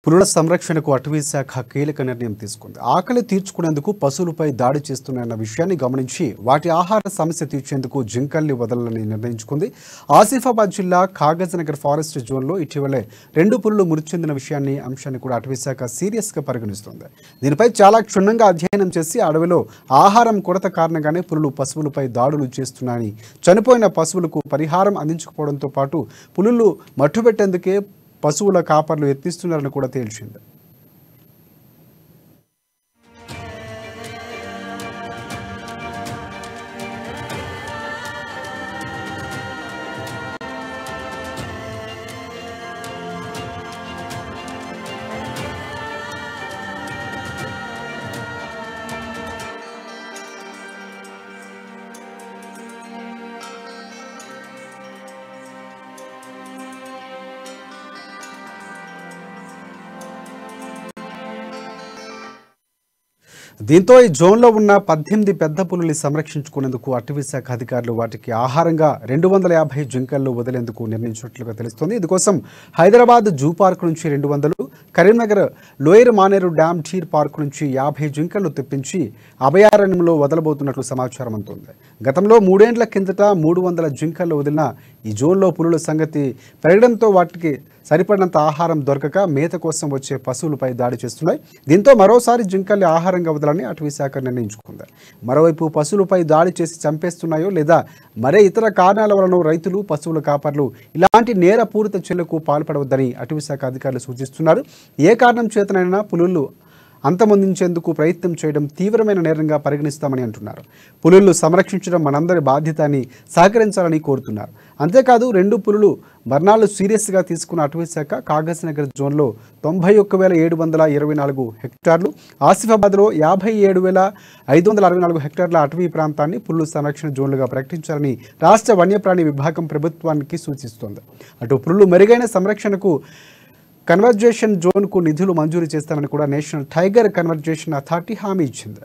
పులుల సంరక్షణకు అటవీ శాఖ కీలక నిర్ణయం తీసుకుంది. ఆకలి తీర్చుకునేందుకు పశువులపై దాడి చేస్తున్నాయన్న విషయాన్ని గమనించి వాటి ఆహార సమస్య తీర్చేందుకు జింకల్ని వదలాలని నిర్ణయించుకుంది. ఆసిఫాబాద్ జిల్లా కాగజ్నగర్ ఫారెస్ట్ జోన్లో ఇటీవలే 2 పులులు మృతి చెందిన అంశాన్ని కూడా అటవీ శాఖ సీరియస్గా పరిగణిస్తుంది. దీనిపై చాలా క్షుణ్ణంగా అధ్యయనం చేసి అడవిలో ఆహారం కొరత కారణంగానే పులులు పశువులపై దాడులు చేస్తున్నాయని, చనిపోయిన పశువులకు పరిహారం అందించకపోవడంతో పాటు పులులు మట్టుబెట్టేందుకే పశువుల కాపర్లు యత్నిస్తున్నారని కూడా తేల్చింది. దీంతో ఈ జోన్లో ఉన్న 18 పెద్ద పులుల్ని సంరక్షించుకునేందుకు అటవీ శాఖ అధికారులు వాటికి ఆహారంగా 250 జింకలను వదిలేందుకు నిర్ణయించినట్లుగా తెలుస్తోంది. ఇందుకోసం హైదరాబాద్ జూ పార్క్ నుంచి 200, Karimnagar lower Maneru dam tier park నుంచి 50 జింకలను తెప్పించి అభయారణ్యంలో వదలబోతున్నట్లు సమాచారం అందుతోంది. గతంలో 3 ఏళ్ల కిందట 300 జింకలను వదిలిన ఈ జోన్లో పులుల సంగతి పెరగడంతో వాటికి సరిపడినంత ఆహారం దొరకక మేత కోసం వచ్చే పశువులపై దాడి చేస్తున్నాయి. దీంతో మరోసారి జింకల్ని ఆహారంగా వదలని అటవీ శాఖ నిర్ణయించుకుంది. మరోవైపు పశువులపై దాడి చేసి చంపేస్తున్నాయో లేదా మరే ఇతర కారణాల వలన రైతులు, పశువుల కాపర్లు ఇలాంటి నేరపూరిత చర్యలకు పాల్పడవద్దని అటవీ శాఖ అధికారులు సూచిస్తున్నారు. ఏ కారణం చేతనైనా పులులు అంతమొందించేందుకు ప్రయత్నం చేయడం తీవ్రమైన నేరంగా పరిగణిస్తామని అంటున్నారు. పులులను సంరక్షించడం మనందరి బాధ్యత అని సహకరించాలని కోరుతున్నారు. అంతేకాదు 2 పులులు మరణాలు సీరియస్గా తీసుకున్న అటవీ శాఖ కాగజ్నగర్ జోన్లో 91,724 హెక్టార్లు, ఆసిఫాబాద్లో 57,564 హెక్టార్ల అటవీ ప్రాంతాన్ని పులుల సంరక్షణ జోన్లుగా ప్రకటించాలని రాష్ట్ర వన్యప్రాణి విభాగం ప్రభుత్వానికి సూచిస్తోంది. అటు పులులు మెరుగైన సంరక్షణకు కన్వర్జేషన్ జోన్కు నిధులు మంజూరు చేస్తామని కూడా నేషనల్ టైగర్ కన్వర్జేషన్ అథారిటీ హామీ ఇచ్చింది.